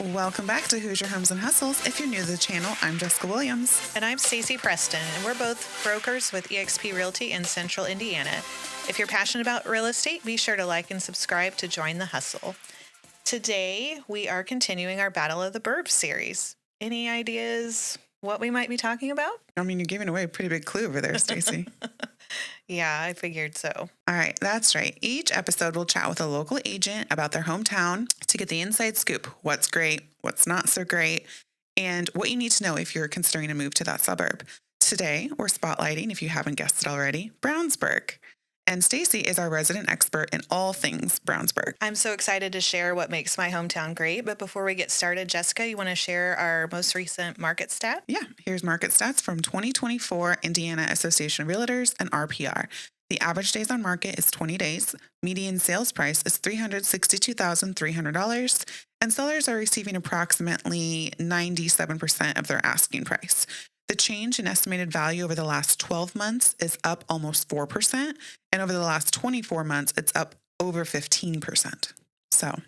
Welcome back to Hoosier Homes and Hustles. If you're new to the channel, I'm Jessica Williams. And I'm Stacy Preston, and we're both brokers with eXp Realty in Central Indiana. If you're passionate about real estate, be sure to like and subscribe to join the hustle. Today, we are continuing our Battle of the Burbs series. Any ideas what we might be talking about? I mean, you're giving away a pretty big clue over there, Stacy. Yeah, I figured so. All right, that's right. Each episode will chat with a local agent about their hometown to get the inside scoop. What's great, what's not so great, and what you need to know if you're considering a move to that suburb. Today, we're spotlighting, if you haven't guessed it already, Brownsburg. And Stacy is our resident expert in all things Brownsburg. I'm so excited to share what makes my hometown great. But before we get started, Jessica, you want to share our most recent market stat? Yeah, here's market stats from 2024 Indiana Association of Realtors and RPR. The average days on market is 20 days. Median sales price is $362,300. And sellers are receiving approximately 97% of their asking price. The change in estimated value over the last 12 months is up almost 4%. And over the last 24 months, it's up over 15%. So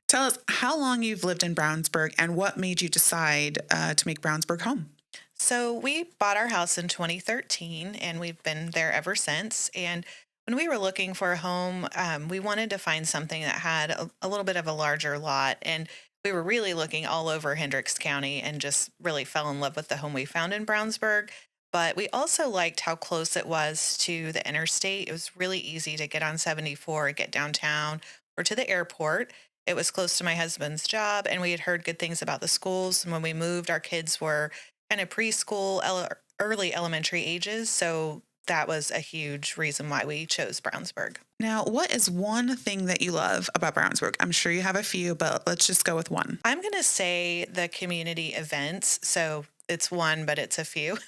tell us how long you've lived in Brownsburg and what made you decide to make Brownsburg home. So we bought our house in 2013, and we've been there ever since. And when we were looking for a home, we wanted to find something that had a little bit of a larger lot. And we were really looking all over Hendricks County and just really fell in love with the home we found in Brownsburg. But we also liked how close it was to the interstate. It was really easy to get on 74, get downtown, or to the airport. It was close to my husband's job, and we had heard good things about the schools. And when we moved, our kids were kind of preschool, early elementary ages. So that was a huge reason why we chose Brownsburg. Now, what is one thing that you love about Brownsburg? I'm sure you have a few, but let's just go with one. I'm going to say the community events. So it's one, but it's a few.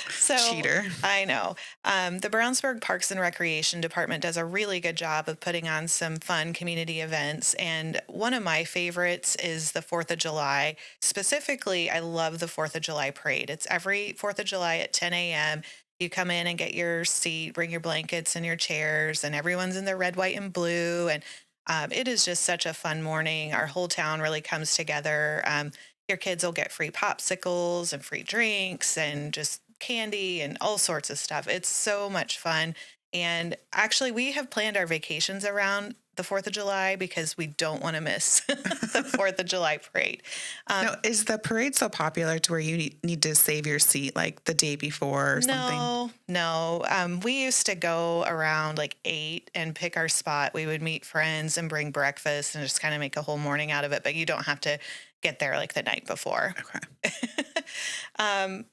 So Cheater. I know. The Brownsburg Parks and Recreation Department does a really good job of putting on some fun community events. And one of my favorites is the 4th of July. Specifically, I love the 4th of July parade. It's every 4th of July at 10 a.m. You come in and get your seat, bring your blankets and your chairs, and everyone's in their red, white, and blue. And it is just such a fun morning. Our whole town really comes together. Your kids will get free popsicles and free drinks and just candy and all sorts of stuff. It's so much fun. And actually, we have planned our vacations around the 4th of July because we don't want to miss the 4th of July parade. Now, is the parade so popular to where you need to save your seat like the day before or something? No. We used to go around like 8 and pick our spot. We would meet friends and bring breakfast and just kind of make a whole morning out of it. But you don't have to get there like the night before. Okay.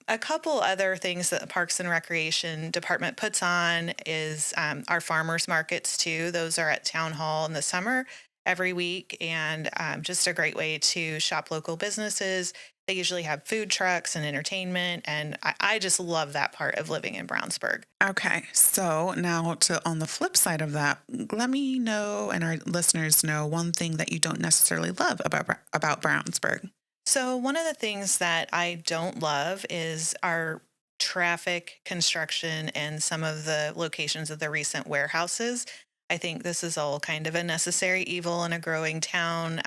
A couple other things that the Parks and Recreation Department puts on is our farmers markets too. Those are at Town Hall in the summer every week, and just a great way to shop local businesses. They usually have food trucks and entertainment, and I just love that part of living in Brownsburg. Okay, so now on the flip side of that, let me know and our listeners know one thing that you don't necessarily love about Brownsburg. So one of the things that I don't love is our traffic, construction, and some of the locations of the recent warehouses. I think this is all kind of a necessary evil in a growing town.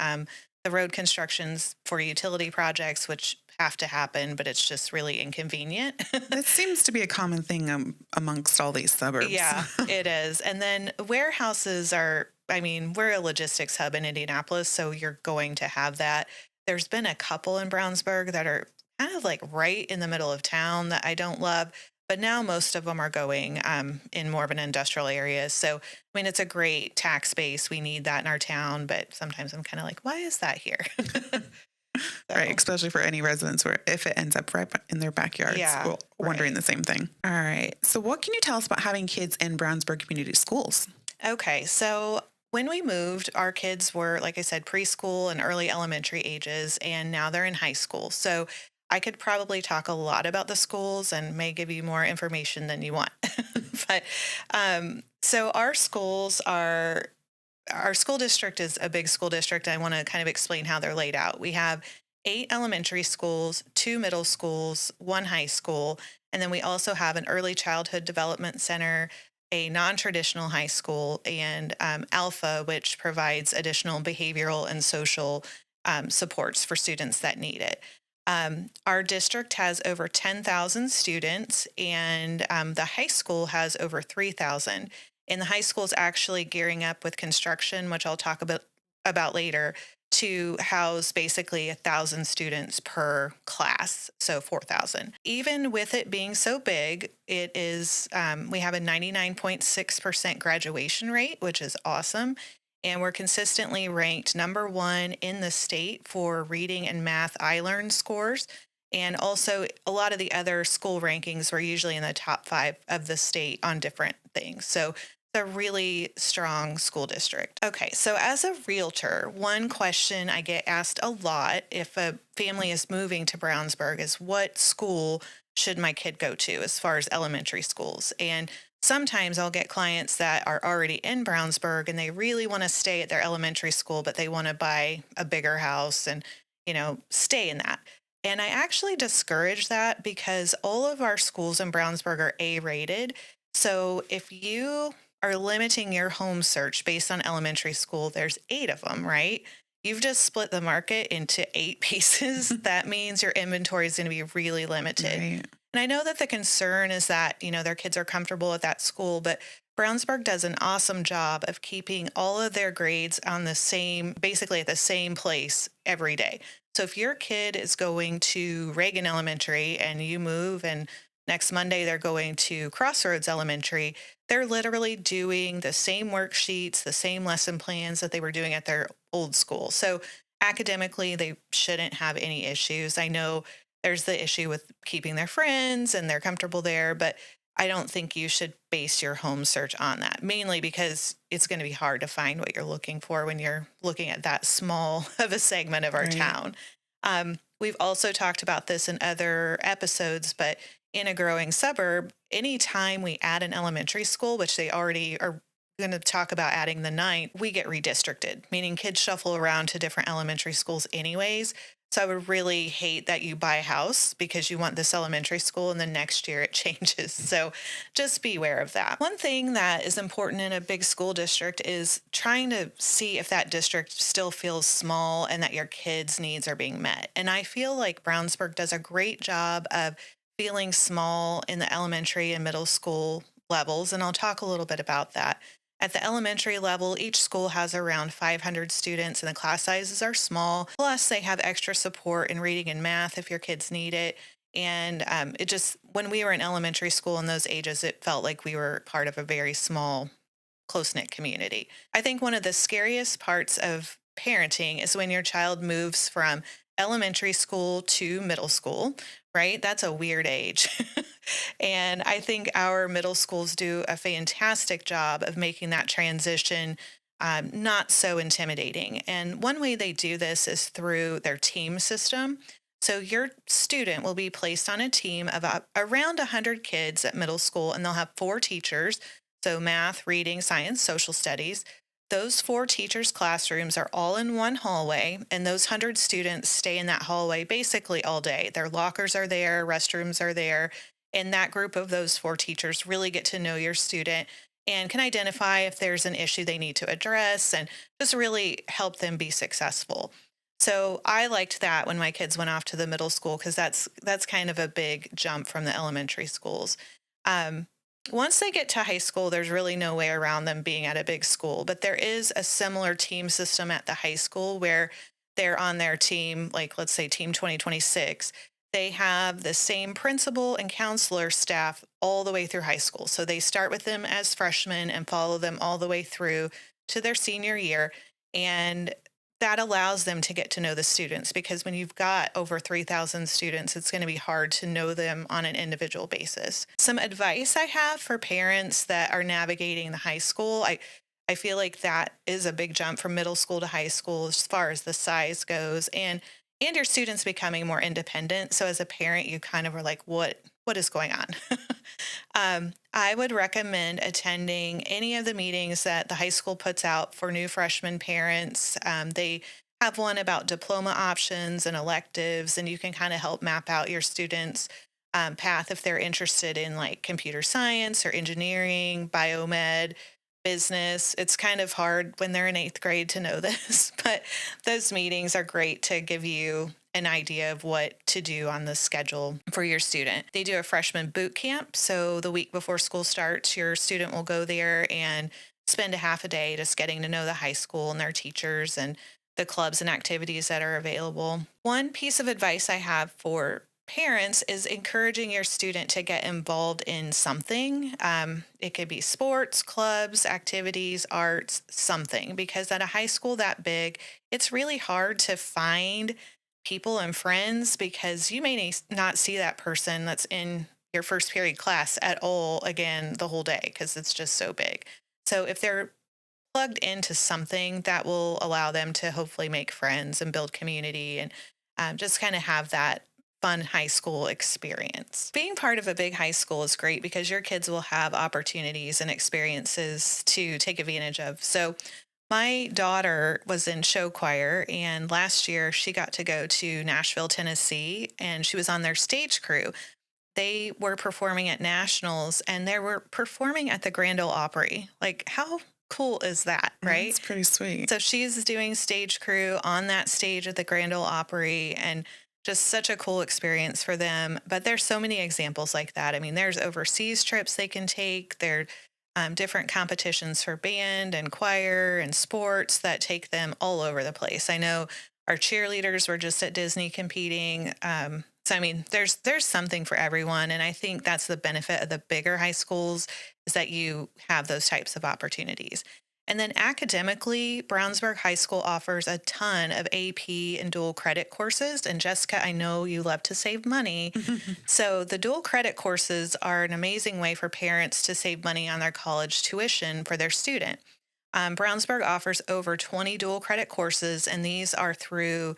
The road constructions for utility projects, which have to happen, but it's just really inconvenient. That seems to be a common thing amongst all these suburbs. Yeah, it is. And then warehouses we're a logistics hub in Indianapolis, so you're going to have that. There's been a couple in Brownsburg that are kind of like right in the middle of town that I don't love, but now most of them are going in more of an industrial area. So, it's a great tax base. We need that in our town, but sometimes I'm kind of like, why is that here? Right, especially for any residents where if it ends up right in their backyards, Yeah, wondering the same thing. All right, so what can you tell us about having kids in Brownsburg community schools? Okay, so when we moved, our kids were, like I said, preschool and early elementary ages, and now they're in high school. So I could probably talk a lot about the schools and may give you more information than you want. But so our school district is a big school district. I want to kind of explain how they're laid out. We have 8 elementary schools, 2 middle schools, 1 high school, and then we also have an early childhood development center, a non-traditional high school, and Alpha, which provides additional behavioral and social supports for students that need it. Our district has over 10,000 students, and the high school has over 3,000. And the high school is actually gearing up with construction, which I'll talk about later, to house basically 1,000 students per class, so 4,000. Even with it being so big, it is we have a 99.6% graduation rate, which is awesome. And we're consistently ranked number one in the state for reading and math I-Learn scores. And also, a lot of the other school rankings were usually in the top 5 of the state on different things. So it's a really strong school district. Okay, so as a realtor, one question I get asked a lot if a family is moving to Brownsburg is, what school should my kid go to as far as elementary schools? And sometimes I'll get clients that are already in Brownsburg and they really want to stay at their elementary school, but they want to buy a bigger house and, stay in that. And I actually discourage that because all of our schools in Brownsburg are A rated. So if you are limiting your home search based on elementary school, there's 8 of them, right? You've just split the market into 8 pieces. That means your inventory is going to be really limited. Right. And I know that the concern is that, their kids are comfortable at that school, but Brownsburg does an awesome job of keeping all of their grades on basically at the same place every day. So if your kid is going to Reagan Elementary and you move and next Monday they're going to Crossroads Elementary, they're literally doing the same worksheets, the same lesson plans that they were doing at their old school. So academically, they shouldn't have any issues. I know there's the issue with keeping their friends and they're comfortable there, but I don't think you should base your home search on that, mainly because it's going to be hard to find what you're looking for when you're looking at that small of a segment of our Right. town. We've also talked about this in other episodes, but in a growing suburb, anytime we add an elementary school, which they already are going to talk about adding the 9th, we get redistricted, meaning kids shuffle around to different elementary schools anyways. So I would really hate that you buy a house because you want this elementary school and then next year it changes. So just be aware of that. One thing that is important in a big school district is trying to see if that district still feels small and that your kids' needs are being met. And I feel like Brownsburg does a great job of feeling small in the elementary and middle school levels. And I'll talk a little bit about that. At the elementary level, each school has around 500 students and the class sizes are small. Plus, they have extra support in reading and math if your kids need it. And when we were in elementary school in those ages, it felt like we were part of a very small, close-knit community. I think one of the scariest parts of parenting is when your child moves from elementary school to middle school, right? That's a weird age. And I think our middle schools do a fantastic job of making that transition not so intimidating. And one way they do this is through their team system. So your student will be placed on a team of around 100 kids at middle school, and they'll have 4 teachers. So math, reading, science, social studies. Those 4 teachers' classrooms are all in one hallway, and those 100 students stay in that hallway basically all day. Their lockers are there, restrooms are there, and that group of those 4 teachers really get to know your student and can identify if there's an issue they need to address and just really help them be successful. So I liked that when my kids went off to the middle school because that's kind of a big jump from the elementary schools. Once they get to high school, there's really no way around them being at a big school, but there is a similar team system at the high school where they're on their team, like let's say Team 2026. They have the same principal and counselor staff all the way through high school. So they start with them as freshmen and follow them all the way through to their senior year. And that allows them to get to know the students because when you've got over 3,000 students, it's going to be hard to know them on an individual basis. Some advice I have for parents that are navigating the high school, I feel like that is a big jump from middle school to high school as far as the size goes and your students becoming more independent. So as a parent, you kind of are like, what is going on? I would recommend attending any of the meetings that the high school puts out for new freshman parents. They have one about diploma options and electives, and you can kind of help map out your students' path if they're interested in like computer science or engineering, biomed, business. It's kind of hard when they're in eighth grade to know this, but those meetings are great to give you an idea of what to do on the schedule for your student. They do a freshman boot camp. So the week before school starts, your student will go there and spend a half a day just getting to know the high school and their teachers and the clubs and activities that are available. One piece of advice I have for parents is encouraging your student to get involved in something. It could be sports, clubs, activities, arts, something, because at a high school that big, it's really hard to find people and friends because you may not see that person that's in your first period class at all again the whole day because it's just so big. So if they're plugged into something, that will allow them to hopefully make friends and build community and just kind of have that fun high school experience. Being part of a big high school is great because your kids will have opportunities and experiences to take advantage of. So my daughter was in show choir, and last year she got to go to Nashville, Tennessee, and she was on their stage crew. They were performing at nationals, and they were performing at the Grand Ole Opry. Like, how cool is that, right? It's pretty sweet. So she's doing stage crew on that stage at the Grand Ole Opry, and just such a cool experience for them. But there's so many examples like that. I mean, there's overseas trips they can take. There different competitions for band and choir and sports that take them all over the place. I know our cheerleaders were just at Disney competing. So I mean, there's something for everyone, and I think that's the benefit of the bigger high schools is that you have those types of opportunities. And then academically, Brownsburg High School offers a ton of AP and dual credit courses. And Jessica, I know you love to save money. So the dual credit courses are an amazing way for parents to save money on their college tuition for their student. Brownsburg offers over 20 dual credit courses, and these are through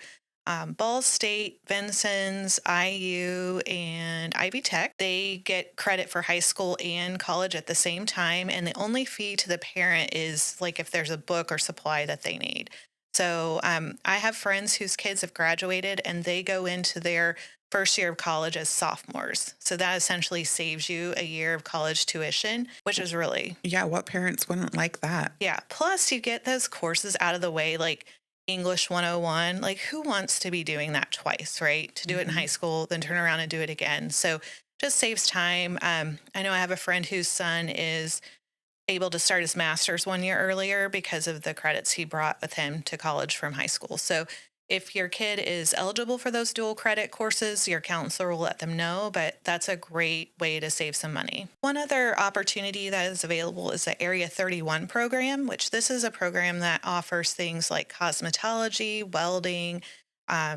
Ball State, Vincennes, IU, and Ivy Tech. They get credit for high school and college at the same time, and the only fee to the parent is like if there's a book or supply that they need. So I have friends whose kids have graduated, and they go into their first year of college as sophomores. So that essentially saves you a year of college tuition, which is really... Yeah, what parents wouldn't like that? Yeah. Plus, you get those courses out of the way, like English 101. Like, who wants to be doing that twice, right? To do it in high school, then turn around and do it again. So just saves time. I know I have a friend whose son is able to start his master's 1 year earlier because of the credits he brought with him to college from high school. So if your kid is eligible for those dual credit courses, your counselor will let them know, but that's a great way to save some money. One other opportunity that is available is the Area 31 program, which this is a program that offers things like cosmetology, welding,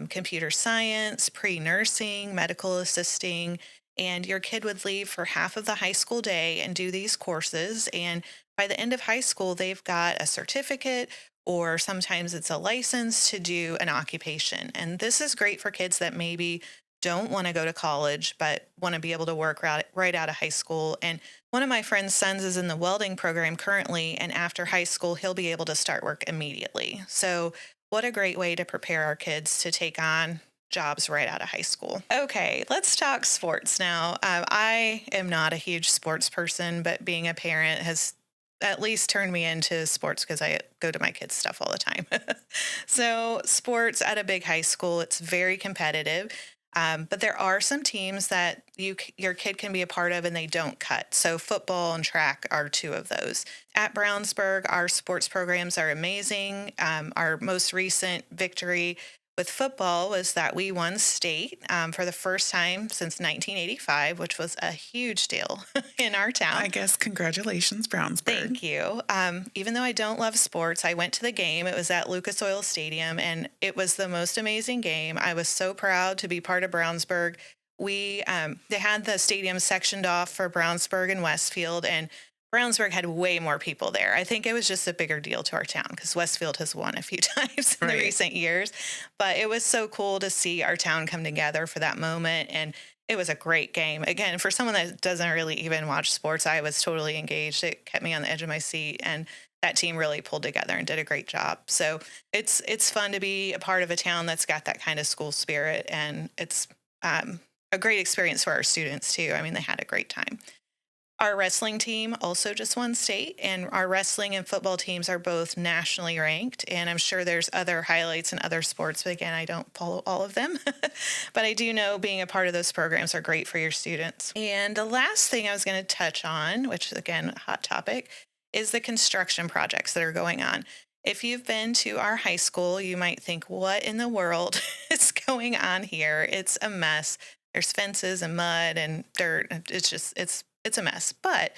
computer science, pre-nursing, medical assisting, and your kid would leave for half of the high school day and do these courses. And by the end of high school, they've got a certificate, or sometimes it's a license to do an occupation. And this is great for kids that maybe don't want to go to college, but want to be able to work right out of high school. And one of my friend's sons is in the welding program currently, and after high school, he'll be able to start work immediately. So what a great way to prepare our kids to take on jobs right out of high school. Okay, let's talk sports now. I am not a huge sports person, but being a parent has at least turned me into sports because I go to my kids' stuff all the time. So sports at a big high school, it's very competitive. But there are some teams that your kid can be a part of and they don't cut. So football and track are two of those. At Brownsburg, our sports programs are amazing. Our most recent victory with football was that we won state for the first time since 1985, which was a huge deal in our town. I guess congratulations, Brownsburg. Thank you. Even though I don't love sports, I went to the game. It was at Lucas Oil Stadium, and it was the most amazing game. I was so proud to be part of Brownsburg. They had the stadium sectioned off for Brownsburg and Westfield, and Brownsburg had way more people there. I think it was just a bigger deal to our town because Westfield has won a few times in the recent years. But it was so cool to see our town come together for that moment. And it was a great game. Again, for someone that doesn't really even watch sports, I was totally engaged. It kept me on the edge of my seat. And that team really pulled together and did a great job. So it's fun to be a part of a town that's got that kind of school spirit. And it's a great experience for our students too. I mean, they had a great time. Our wrestling team also just won state, and our wrestling and football teams are both nationally ranked. And I'm sure there's other highlights in other sports, but again, I don't follow all of them. But I do know being a part of those programs are great for your students. And the last thing I was going to touch on, which is again, a hot topic, is the construction projects that are going on. If you've been to our high school, you might think, what in the world is going on here? It's a mess. There's fences and mud and dirt. It's a mess. But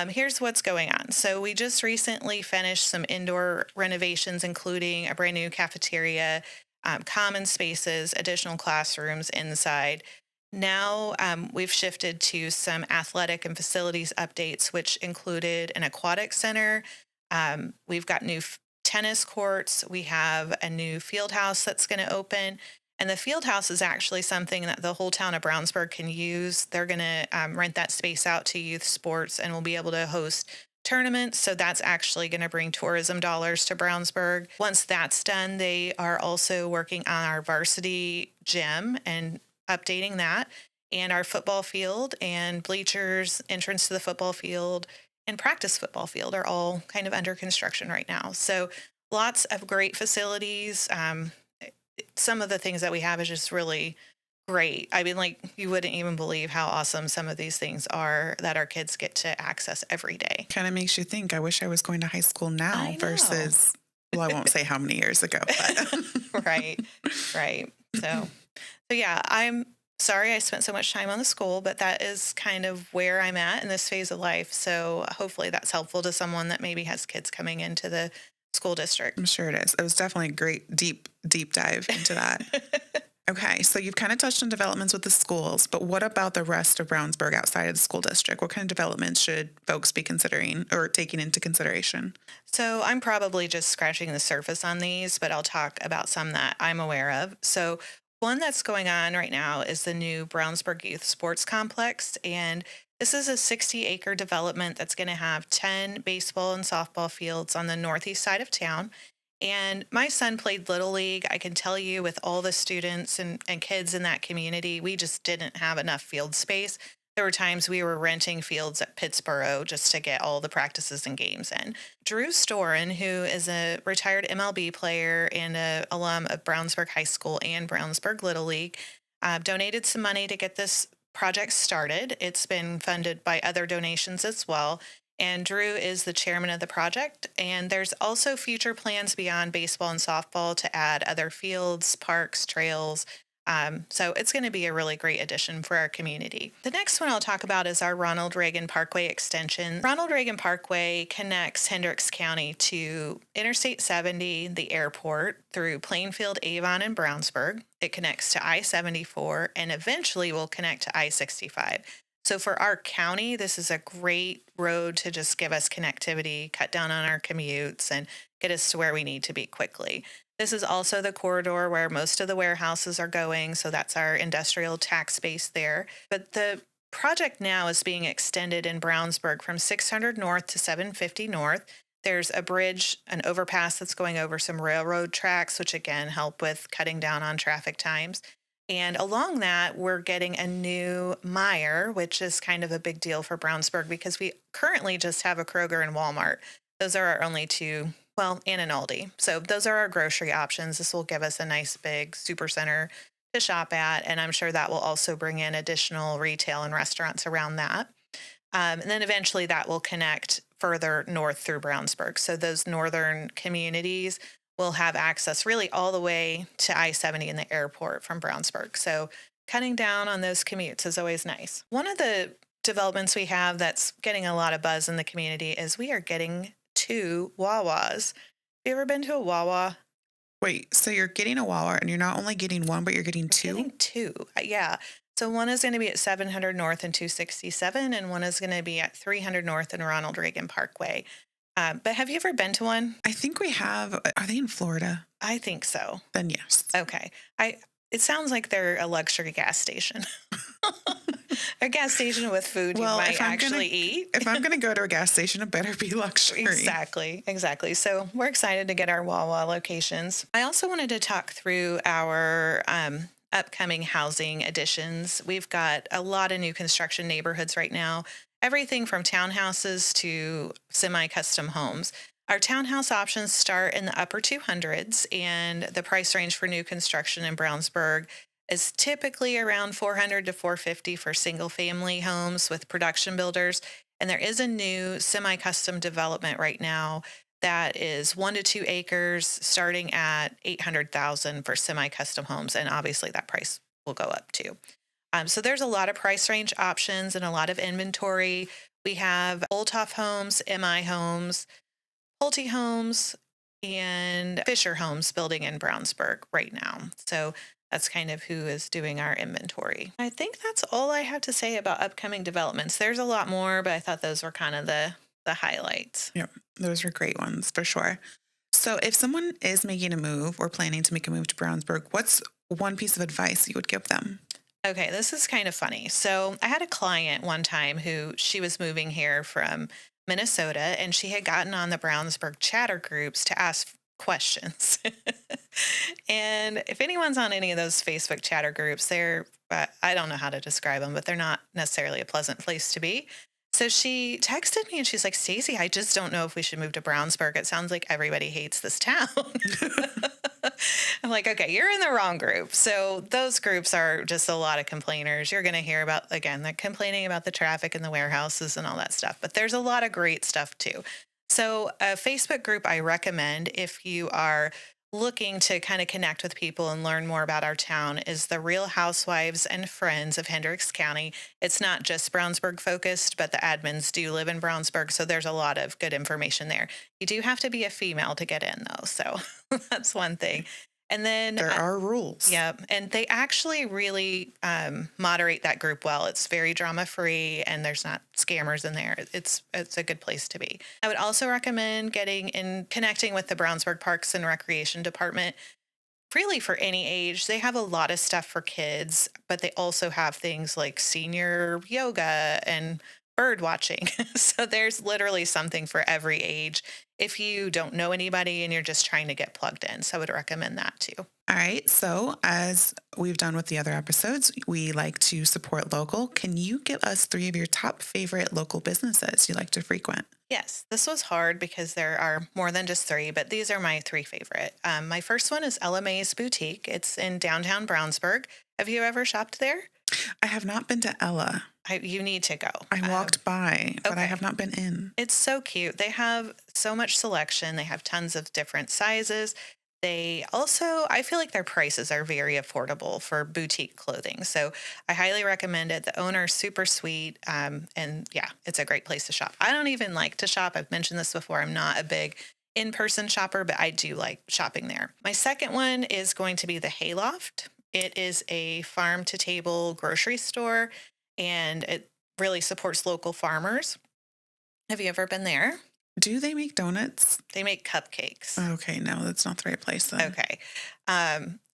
here's what's going on. So we just recently finished some indoor renovations, including a brand new cafeteria, common spaces, additional classrooms inside. Now we've shifted to some athletic and facilities updates, which included an aquatic center. We've got new tennis courts. We have a new field house that's going to open. And the field house is actually something that the whole town of Brownsburg can use. They're going to rent that space out to youth sports, and we'll be able to host tournaments. So that's actually going to bring tourism dollars to Brownsburg. Once that's done, they are also working on our varsity gym and updating that, and our football field and bleachers, entrance to the football field, and practice football field are all kind of under construction right now. So lots of great facilities. Some of the things that we have is just really great. I mean, like, you wouldn't even believe how awesome some of these things are that our kids get to access every day. Kind of makes you think, I wish I was going to high school now I know. versus, well, I won't say how many years ago. But. Right. So yeah, I'm sorry I spent so much time on the school, but that is kind of where I'm at in this phase of life. So hopefully that's helpful to someone that maybe has kids coming into the school district. I'm sure it is. It was definitely a great deep dive into that. Okay, so you've kind of touched on developments with the schools, but what about the rest of Brownsburg outside of the school district? What kind of developments should folks be considering or taking into consideration? So I'm probably just scratching the surface on these, but I'll talk about some that I'm aware of. So one that's going on right now is the new Brownsburg Youth Sports Complex, and this is a 60-acre development that's going to have 10 baseball and softball fields on the northeast side of town. And my son played Little League. I can tell you, with all the students and kids in that community, we just didn't have enough field space. There were times we were renting fields at Pittsburgh just to get all the practices and games in. Drew Storen, who is a retired MLB player and an alum of Brownsburg High School and Brownsburg Little League, donated some money to get this project started. It's been funded by other donations as well. And Drew is the chairman of the project. And there's also future plans beyond baseball and softball to add other fields, parks, trails. So it's going to be a really great addition for our community. The next one I'll talk about is our Ronald Reagan Parkway extension. Ronald Reagan Parkway connects Hendricks County to Interstate 70, the airport, through Plainfield, Avon, and Brownsburg. It connects to I-74 and eventually will connect to I-65. So for our county, this is a great road to just give us connectivity, cut down on our commutes, and get us to where we need to be quickly. This is also the corridor where most of the warehouses are going, so that's our industrial tax base there. But the project now is being extended in Brownsburg from 600 north to 750 north. There's a bridge, an overpass that's going over some railroad tracks, which again help with cutting down on traffic times. And along that, we're getting a new Meijer, which is kind of a big deal for Brownsburg because we currently just have a Kroger and Walmart. Those are our only two, well, and an Aldi. So those are our grocery options. This will give us a nice big super center to shop at. And I'm sure that will also bring in additional retail and restaurants around that. And then eventually that will connect further north through Brownsburg. So those northern communities will have access really all the way to I-70 in the airport from Brownsburg. So cutting down on those commutes is always nice. One of the developments we have that's getting a lot of buzz in the community is we are getting 2 Wawas. Have you ever been to a Wawa? Wait, so you're getting a Wawa and you're not only getting one, but you're getting 2? Getting 2, yeah. So one is going to be at 700 North and 267, and one is going to be at 300 North and Ronald Reagan Parkway. But have you ever been to one? I think we have. Are they in Florida? I think so. Then yes. Okay. It sounds like they're a luxury gas station. A gas station with food Well, you might actually eat. If I'm going to go to a gas station, it better be luxury. Exactly. So we're excited to get our Wawa locations. I also wanted to talk through our upcoming housing additions. We've got a lot of new construction neighborhoods right now, everything from townhouses to semi-custom homes. Our townhouse options start in the upper 200s, and the price range for new construction in Brownsburg is typically around 400 to 450 for single family homes with production builders. And there is a new semi-custom development right now that is 1 to 2 acres starting at 800,000 for semi-custom homes. And obviously that price will go up too. So there's a lot of price range options and a lot of inventory. We have Olthoff Homes, MI Homes, Pulte Homes, and Fisher Homes building in Brownsburg right now. So that's kind of who is doing our inventory. I think that's all I have to say about upcoming developments. There's a lot more, but I thought those were kind of the highlights. Yep, those are great ones for sure. So if someone is making a move or planning to make a move to Brownsburg, what's one piece of advice you would give them? Okay, this is kind of funny. So I had a client one time who she was moving here from Minnesota, and she had gotten on the Brownsburg chatter groups to ask questions. And if anyone's on any of those Facebook chatter groups, I don't know how to describe them, but they're not necessarily a pleasant place to be. So she texted me and she's like, Stacy, I just don't know if we should move to Brownsburg. It sounds like everybody hates this town. I'm like, okay, you're in the wrong group. So those groups are just a lot of complainers. You're going to hear about, again, they're complaining about the traffic and the warehouses and all that stuff. But there's a lot of great stuff too. So a Facebook group I recommend if you are looking to kind of connect with people and learn more about our town is the Real Housewives and Friends of Hendricks County. It's not just Brownsburg focused, but the admins do live in Brownsburg, so there's a lot of good information there. You do have to be a female to get in, though, so that's one thing. And then There are rules. yeah, and they actually really moderate that group well. It's very drama free, and there's not scammers in there. It's a good place to be. I would also recommend connecting with the Brownsburg Parks and Recreation Department. Really, for any age, they have a lot of stuff for kids, but they also have things like senior yoga and bird watching. So there's literally something for every age if you don't know anybody and you're just trying to get plugged in. So I would recommend that too. All right. So as we've done with the other episodes, we like to support local. Can you give us 3 of your top favorite local businesses you like to frequent? Yes, this was hard because there are more than just 3, but these are my 3 favorite. My first one is LMA's Boutique. It's in downtown Brownsburg. Have you ever shopped there? I have not been to Ella. You need to go. I walked by, but I okay. have not been in. It's so cute. They have so much selection. They have tons of different sizes. They also, I feel like their prices are very affordable for boutique clothing. So I highly recommend it. The owner's super sweet. And yeah, it's a great place to shop. I don't even like to shop. I've mentioned this before. I'm not a big in-person shopper, but I do like shopping there. My second one is going to be the Hayloft. It is a farm-to-table grocery store, and it really supports local farmers. Have you ever been there? Do they make donuts? They make cupcakes. Okay, no, that's not the right place then. Okay.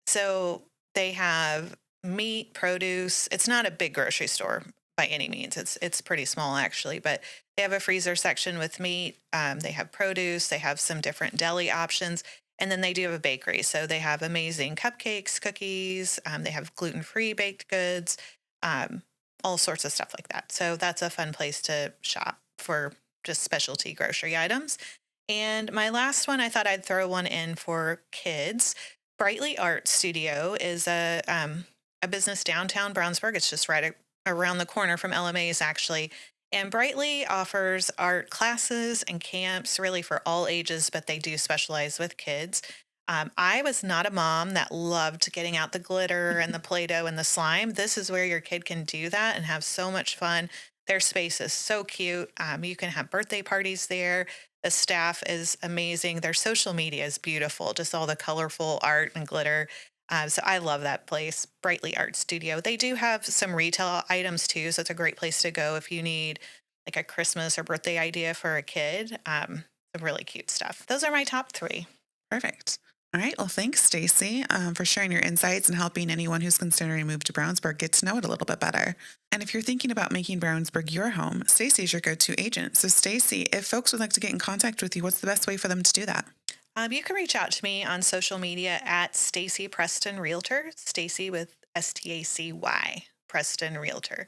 So they have meat, produce. It's not a big grocery store by any means. It's pretty small actually, but they have a freezer section with meat. They have produce. They have some different deli options. And then they do have a bakery. So they have amazing cupcakes, cookies. They have gluten-free baked goods, all sorts of stuff like that. So that's a fun place to shop for just specialty grocery items. And my last one, I thought I'd throw one in for kids. Brightly Art Studio is a business downtown Brownsburg. It's just right around the corner from LMA's actually. And Brightly offers art classes and camps really for all ages, but they do specialize with kids. I was not a mom that loved getting out the glitter and the Play-Doh and the slime. This is where your kid can do that and have so much fun. Their space is so cute. You can have birthday parties there. The staff is amazing. Their social media is beautiful, just all the colorful art and glitter. So I love that place, Brightly Art Studio. They do have some retail items too, so it's a great place to go if you need like a Christmas or birthday idea for a kid. Some really cute stuff. Those are my top 3. Perfect. All right. Well, thanks, Stacy, for sharing your insights and helping anyone who's considering a move to Brownsburg get to know it a little bit better. And if you're thinking about making Brownsburg your home, Stacy is your go-to agent. So, Stacy, if folks would like to get in contact with you, what's the best way for them to do that? You can reach out to me on social media at Stacy Preston Realtor, Stacy with Stacy Preston Realtor.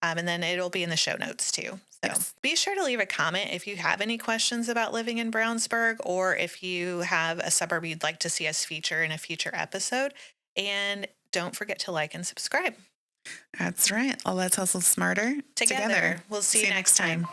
And then it'll be in the show notes too. So Yes. be sure to leave a comment if you have any questions about living in Brownsburg, or if you have a suburb you'd like to see us feature in a future episode. And don't forget to like and subscribe. That's right. Let's hustle smarter Together. We'll see you next time.